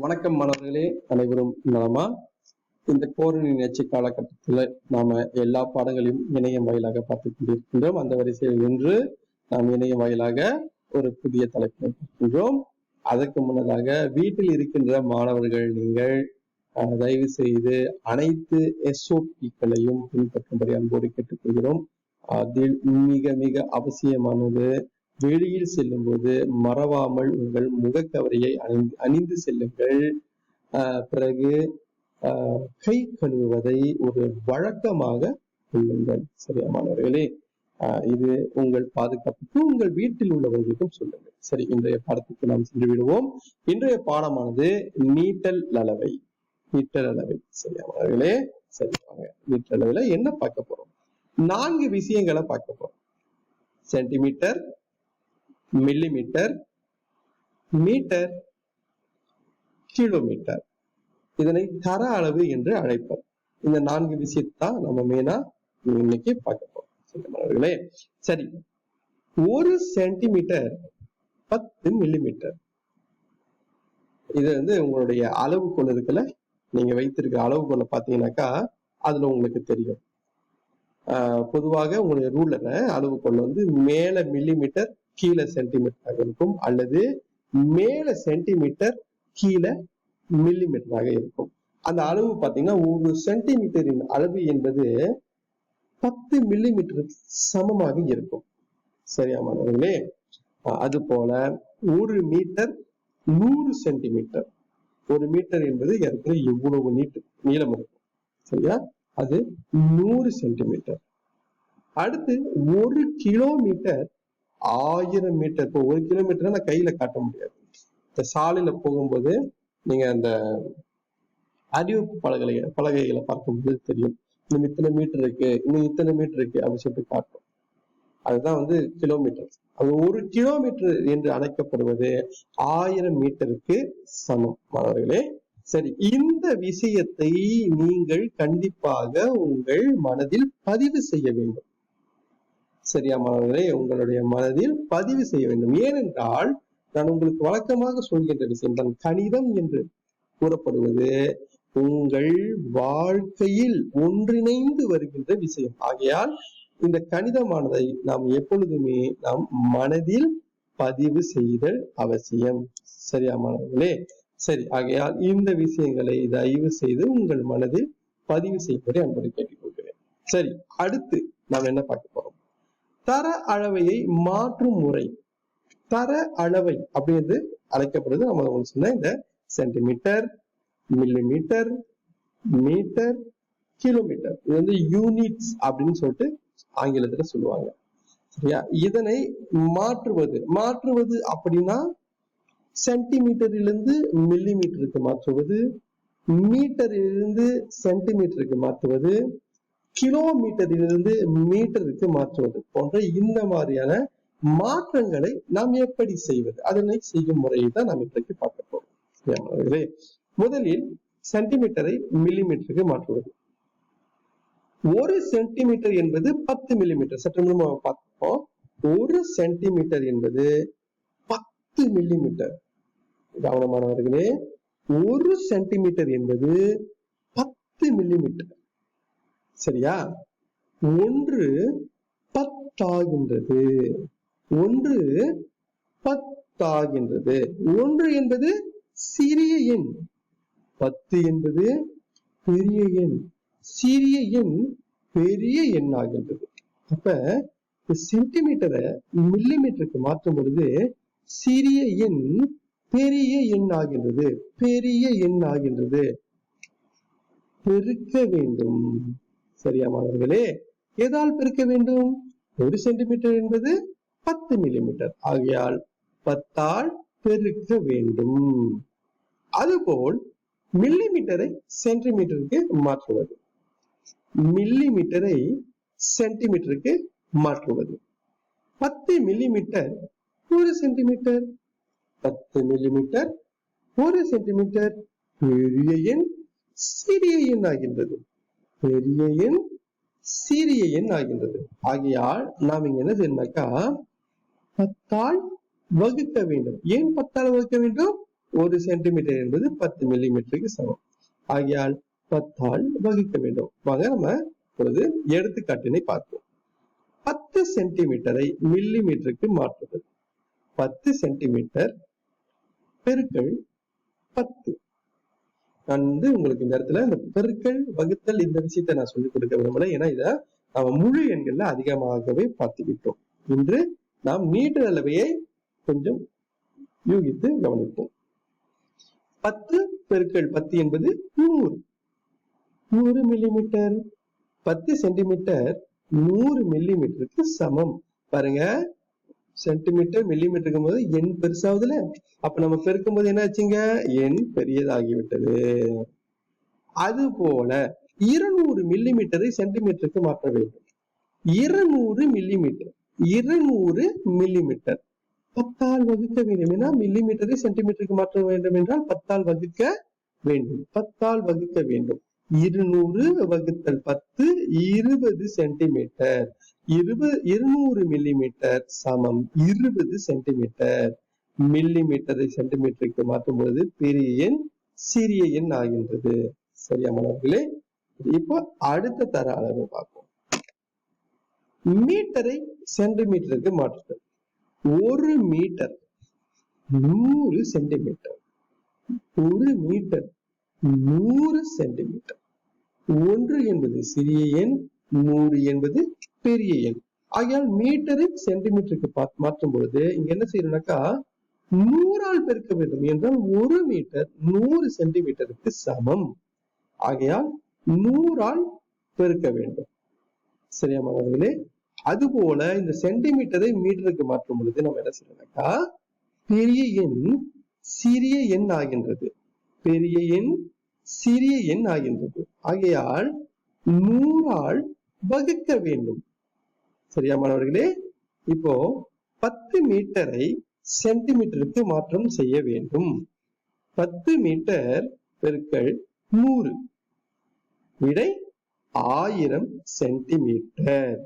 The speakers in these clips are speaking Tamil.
வணக்கம் மாணவர்களே, அனைவரும் நலமா? இந்த கோரோனா நிகழ்ச்சி காலகட்டத்தில் நாம எல்லா பாடங்களையும் இணையம் வாயிலாக பார்த்துக் கொண்டிருக்கின்றோம். அந்த வரிசையில் இன்று நாம் இணையம் வாயிலாக ஒரு புதிய தலைப்பினை பார்க்கின்றோம். அதற்கு முன்னதாக வீட்டில் இருக்கின்ற மாணவர்கள் நீங்கள் தயவு செய்து அனைத்து SOPக்களையும் பின்பற்றும்படி அன்போடு கேட்டுக்கொள்கிறோம். அதில் மிக மிக அவசியமானது, வெளியில் செல்லும் போது மறவாமல் உங்கள் முகக்கவரியை அணிந்து செல்லுங்கள். பிறகு கை கழுவுவதை ஒரு வழக்கமாக கொள்ளுங்கள். சரியா மாணவர்களே? இது உங்கள் பாதுகாப்புக்கு, உங்கள் வீட்டில் உள்ளவர்களுக்கும் சொல்லுங்கள். சரி, இன்றைய பாடத்துக்கு நாம் சென்று விடுவோம். இன்றைய பாடமானது மீட்டல் அளவை. சரியா மாணவர்களே? சரி, வாங்க மீட்டர் அளவுல என்ன பார்க்க போறோம்? 4 விஷயங்களை பார்க்க போறோம். Centimetre, millimetre, metre, kilometre. இதனை தர அளவு என்று அழைப்பர். இந்த 4 விஷயத்தை தான் நம்ம மெயினா இன்னைக்கு பார்க்க போறோம். சரி, 1 சென்டிமீட்டர் 10 மில்லிமீட்டர். இது உங்களுடைய அளவுகோல் இருக்குல்ல, நீங்க வைத்திருக்கிற அளவுகோலை பார்த்தீங்கன்னாக்கா அதுல உங்களுக்கு தெரியும். பொதுவாக உங்களுடைய ரூலர் அளவுகோல் மேல மில்லிமீட்டர் கீழே சென்டிமீட்டராக இருக்கும், அல்லது மேல சென்டிமீட்டர் கீழே மில்லிமீட்டராக இருக்கும். அந்த அளவு பாத்தீங்கன்னா 1 சென்டிமீட்டரின் அளவு என்பது 10 மில்லிமீட்டருக்கு சமமாக இருக்கும். சரியா மாணவர்களே? அது போல 1 மீட்டர் 100 சென்டிமீட்டர். 1 மீட்டர் என்பது எவ்வளவு நீளம் இருக்கும். சரியா? அது 100 சென்டிமீட்டர். அடுத்து 1 கிலோமீட்டர் 1000 மீட்டர். இப்போ 1 கிலோமீட்டர் நான் கையில காட்ட முடியாது. இந்த சாலையில போகும்போது நீங்க அந்த அறிவிப்பு பலகைகளை பார்க்கும்போது தெரியும், இன்னும் இத்தனை மீட்டர் இருக்கு, இன்னும் இத்தனை மீட்டர் இருக்கு அப்படின்னு சொல்லிட்டு காட்டும். அதுதான் கிலோமீட்டர். அது 1 கிலோமீட்டர் என்று அழைக்கப்படுவது 1000 மீட்டருக்கு சமம் மாணவர்களே. சரி, இந்த விஷயத்தை நீங்கள் கண்டிப்பாக உங்கள் மனதில் பதிவு செய்ய வேண்டும். சரியா மாணவர்களே? உங்களுடைய மனதில் பதிவு செய்ய வேண்டும். ஏனென்றால் நான் உங்களுக்கு வழக்கமாக சொல்கின்ற விஷயம் தான், கணிதம் என்று கூறப்படுவது உங்கள் வாழ்க்கையில் ஒன்றிணைந்து வருகின்ற விஷயம். ஆகையால் இந்த கணிதமானதை நாம் எப்பொழுதுமே நாம் மனதில் பதிவு செய்தல் அவசியம். சரியா மாணவர்களே? சரி, ஆகையால் இந்த விஷயங்களை தயவு செய்து உங்கள் மனதில் பதிவு செய்வதை அன்போடு கேட்டுக்கொள்கிறேன். சரி, அடுத்து நாம் என்ன பார்க்க போறோம்? தர அளவையை மாற்றும் முறை. தர அளவை அப்படின்னு அழைக்கப்படுது. நம்ம உங்களுக்கு சொன்ன இந்த சென்டிமீட்டர், மில்லிமீட்டர், மீட்டர், கிலோமீட்டர். இது யூனிட்ஸ் அப்படின்னு சொல்லிட்டு ஆங்கிலத்துல சொல்லுவாங்க. சரியா? இதனை மாற்றுவது அப்படின்னா சென்டிமீட்டரிலிருந்து மில்லிமீட்டருக்கு மாற்றுவது, மீட்டரிலிருந்து சென்டிமீட்டருக்கு மாற்றுவது, கிலோமீட்டரிலிருந்து மீட்டருக்கு மாற்றுவது போன்ற இந்த மாதிரியான மாற்றங்களை நாம் எப்படி செய்வது, அதனை செய்யும் முறையை தான் நாம் இன்றைக்கு பார்க்க போறோம். முதலில் சென்டிமீட்டரை மில்லிமீட்டருக்கு மாற்றுவது. 1 சென்டிமீட்டர் என்பது 10 மில்லிமீட்டர். சற்று முன்பு பார்த்தோம். 1 சென்டிமீட்டர் என்பது 10 மில்லிமீட்டர். கவனமானவர்களே, 1 சென்டிமீட்டர் என்பது 10 மில்லிமீட்டர். சரியா? 1 10 ஆகின்றது. 1 10 ஆகின்றது. 1 என்பது சிறிய எண், 10 என்பது பெரிய எண். சிறிய எண் பெரிய எண் ஆகின்றது. அப்ப சென்டிமீட்டரை மில்லிமீட்டருக்கு மாற்றும் பொழுது சிறிய எண் பெரிய எண் ஆகின்றது. பெரிய எண் ஆகின்றது. பெருக்க வேண்டும். சரியா மாணவர்களே? எதால் பெருக்க வேண்டும்? 1 சென்டிமீட்டர் என்பது 10 மில்லிமீட்டர். ஆகையால் 10 ஆல் பெருக்க வேண்டும். அதுபோல் மில்லிமீட்டரை சென்டிமீட்டருக்கு மாற்றுவது, மில்லிமீட்டரை சென்டிமீட்டருக்கு மாற்றுவது. 10 மில்லிமீட்டர் 1 சென்டிமீட்டர். 10 millimetre 1 centimetre. பெரிய எண் சிறிய எண் ஆகின்றது. பெரிய எண் சிறிய எண் ஆகின்றது. ஆகையால் நாம் இங்க என்ன செய்யணும்னாக்கா 10 ஆல் வகுக்க வேண்டும். ஏன் 10 ஆல் வகுக்க வேண்டும்? 1 சென்டிமீட்டர் என்பது 10 மில்லிமீட்டருக்கு சமம். ஆகையால் 10ஆல் வகுக்க வேண்டும். வாங்க நம்ம இப்பொழுது எடுத்துக்காட்டினை பார்ப்போம். 10 சென்டிமீட்டரை மில்லிமீட்டருக்கு மாற்றுவது. 10 சென்டிமீட்டர் பெருக்கல் 10. நான் உங்களுக்கு இந்த இடத்துல இந்த பெருக்கல் வகுத்தல் இந்த விஷயத்தை நான் சொல்லிக் கொடுக்க விரும்பல. ஏன்னா இதை நம்ம முழு எண்கள்ல அதிகமாகவே பார்த்துக்கிட்டோம். இன்று நாம் மீட்டர் அளவையை கொஞ்சம் யூகித்து கவனிப்போம். 10 பெருக்கல் 10 என்பது 100 மில்லிமீட்டர். 10 சென்டிமீட்டர் 100 மில்லிமீட்டருக்கு சமம். பாருங்க, சென்டிமீட்டர் மில்லிமீட்டருக்கு போது எண் பெருசாவதுல, அப்ப நம்ம பெருக்கும் போது என்ன ஆச்சுங்க, எண் பெரியதாகிவிட்டது. அது போல 200 மில்லிமீட்டரை சென்டிமீட்டருக்கு மாற்ற வேண்டும். 200 மில்லிமீட்டர் 200 மில்லிமீட்டர் 10ஆல் வகுக்க வேண்டும். ஏன்னா மில்லிமீட்டரை சென்டிமீட்டருக்கு மாற்ற வேண்டும் என்றால் 10ஆல் வகுக்க வேண்டும். 10ஆல் வகுக்க வேண்டும். 200 வகுத்தல் 10 20 சென்டிமீட்டர். 200 மில்லிமீட்டர் சமம் 20 சென்டிமீட்டர். மில்லிமீட்டரை சென்டிமீட்டருக்கு மாற்றும் பொழுது பெரிய எண் சிறிய எண் ஆகின்றது. சரியா மாணவர்களே? இப்போ அடுத்த தர அளவு பார்ப்போம். மீட்டரை சென்டிமீட்டருக்கு மாற்றுதல். 1 மீட்டர் 100 சென்டிமீட்டர். 1 metre 100 centimetre. 1 என்பது சிறிய எண், 100 என்பது பெரிய எண். ஆகையால் மீட்டரை சென்டிமீட்டருக்கு மாற்றும் பொழுது இங்க என்ன செய்யணும்னாக்கா 100ஆல் பெருக்க வேண்டும். என்றால் 1 மீட்டர் 100 சென்டிமீட்டருக்கு சமம். ஆகையால் 100ஆல் பெருக்க வேண்டும். சரியா மாணவர்களே? அதுபோல இந்த சென்டிமீட்டரை மீட்டருக்கு மாற்றும் பொழுது நம்ம என்ன செய்யணும்னாக்கா பெரிய எண் சிறிய எண் ஆகின்றது. பெரிய எண் சிறிய எண் ஆகின்றது. ஆகையால் 100ஆல் வகுக்க வேண்டும். சரியா மாணவர்களே? இப்போ 10 மீட்டரை சென்டிமீட்டருக்கு மாற்றம் செய்ய வேண்டும். 10 மீட்டர் பெருக்கல் 100 விடை 1000 சென்டிமீட்டர்.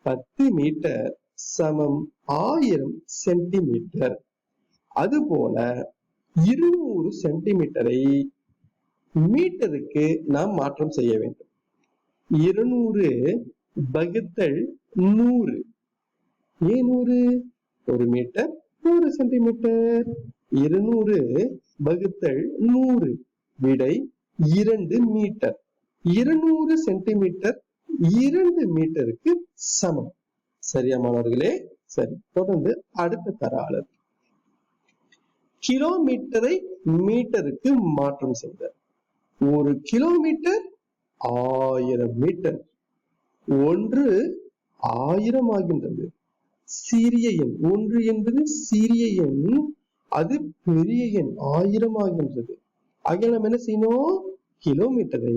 10 மீட்டர் சமம் 1000 சென்டிமீட்டர். அதுபோல 200 சென்டிமீட்டரை மீட்டருக்கு நாம் மாற்றம் செய்ய வேண்டும். 200 வகுத்தல் 100. ஏன் 100? 1 மீட்டர் 100 சென்டிமீட்டர். 200 வகுத்தல் 100 விடை 2 மீட்டர். 200 சென்டிமீட்டர் 2 மீட்டருக்கு சமம். சரியா மாணவர்களே? சரி, தொடர்ந்து அடுத்த தர அளவு. கிலோமீட்டரை மீட்டருக்கு மாற்றம் செய்தல். 1 கிலோமீட்டர் 1000 மீட்டர். 1 1000 ஆகின்றது. சிறிய எண் 1 என்பது சிறிய எண், அது பெரிய எண் 1000 ஆகின்றது. ஆகிய நம்ம என்ன செய்யணும், கிலோமீட்டரை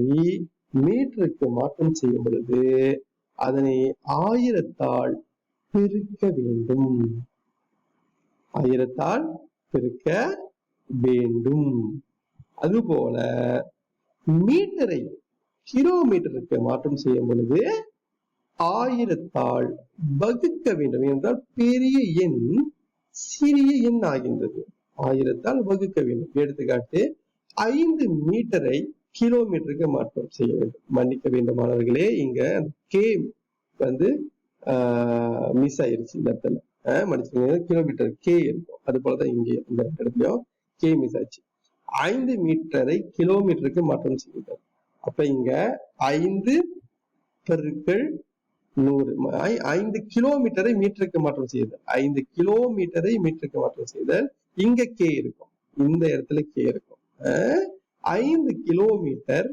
மீட்டருக்கு மாற்றம் செய்யும் பொழுது அதனை 1000ஆல் பெருக்க வேண்டும். 1000ஆல் பெருக்க வேண்டும். அதுபோல மீட்டரை கிலோமீட்டருக்கு மாற்றம் செய்யும் பொழுது 1000ஆல் வகுக்க வேண்டும். என்றால் பெரிய எண் சிறிய எண் ஆகின்றது. 1000ஆல் வகுக்க வேண்டும். எடுத்துக்காட்டு 5 மீட்டரை கிலோமீட்டருக்கு மாற்றம் செய்ய வேண்டும். மன்னிக்க வேண்டும் மாணவர்களே, இங்க கே வந்து மிஸ் ஆயிருச்சு இந்த இடத்துல. மன்னிச்சுக்கோங்க, கிலோமீட்டர் கே இருக்கும். அது போலதான் இங்கே இந்த இடத்துலயும் கே மிஸ் ஆச்சு. 5 மீட்டரை கிலோமீட்டருக்கு மாற்றம் செய்யுங்கள். அப்ப இங்க 5 பெருக்கல் 100. 5 கிலோமீட்டரை மீட்டருக்கு மாற்றம் செய்தல். 5 கிலோமீட்டரை மீட்டருக்கு மாற்றம் செய்தல். இங்க கே இருக்கும், இந்த இடத்துல கே இருக்கும். 5 கிலோமீட்டர்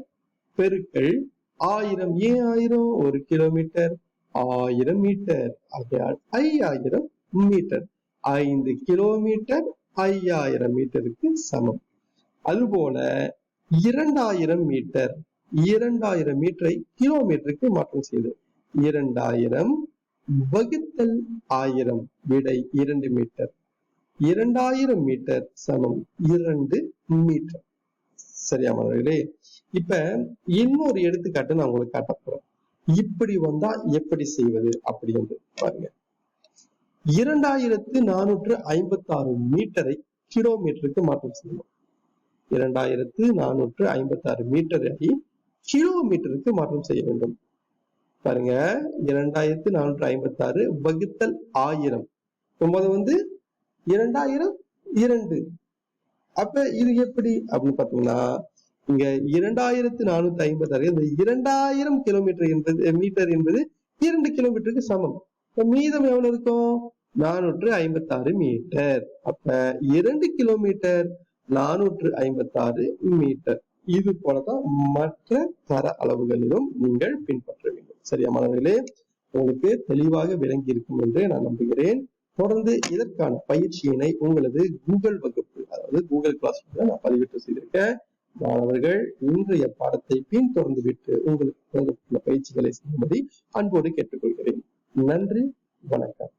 பெருக்கல் 1000. ஏன் 1000? 1 கிலோமீட்டர் 1000 மீட்டர். ஆகையால் 5000 மீட்டர். 5 கிலோமீட்டர் 5000 மீட்டருக்கு சமம். அதுபோல 2000 மீட்டர். 2000 மீட்டரை கிலோமீட்டருக்கு மாற்றம் செய்தல். 2000 வகுத்தல் 1000 விடை 2 மீட்டர். 2000 மீட்டர் சமம் 2 மீட்டர். சரியா மாணவர்களே? இப்ப இன்னொரு எடுத்துக்காட்டு நான் உங்களுக்கு காட்ட போறேன். இப்படி வந்தா எப்படி செய்வது அப்படி என்று பாருங்க. 2456 மீட்டரை கிலோமீட்டருக்கு மாற்றம் செய்யணும். 2456 மீட்டரை கிலோமீட்டருக்கு மாற்றம் செய்ய வேண்டும். பாருங்க, 2456 வகுத்தல் 1000 வந்து 2000 2. அப்ப இது எப்படி அப்படின்னு பாத்தீங்கன்னா, இங்க 2456 இந்த 2000 கிலோமீட்டர் மீட்டர் என்பது 2 கிலோமீட்டருக்கு சமம். இப்ப மீதம் எவ்வளவு இருக்கும்? 456 மீட்டர். அப்ப 2 கிலோமீட்டர் 456 மீட்டர். இது போலதான் மற்ற தர அளவுகளிலும் நீங்கள் பின்பற்ற வேண்டும். சரியா மாணவர்களே? உங்களுக்கு தெளிவாக விளங்கி இருக்கும் என்று நான் நம்புகிறேன். தொடர்ந்து இதற்கான பயிற்சியினை உங்களது கூகுள் வகுப்பு, அதாவது கூகுள் கிளாஸ் நான் பதிவிட்டு செய்திருக்கேன். மாணவர்கள் இன்றைய பாடத்தை பின்தொடர்ந்து விட்டு உங்களுக்கு பயிற்சிகளை செய்யும்படி அன்போடு கேட்டுக்கொள்கிறேன். நன்றி, வணக்கம்.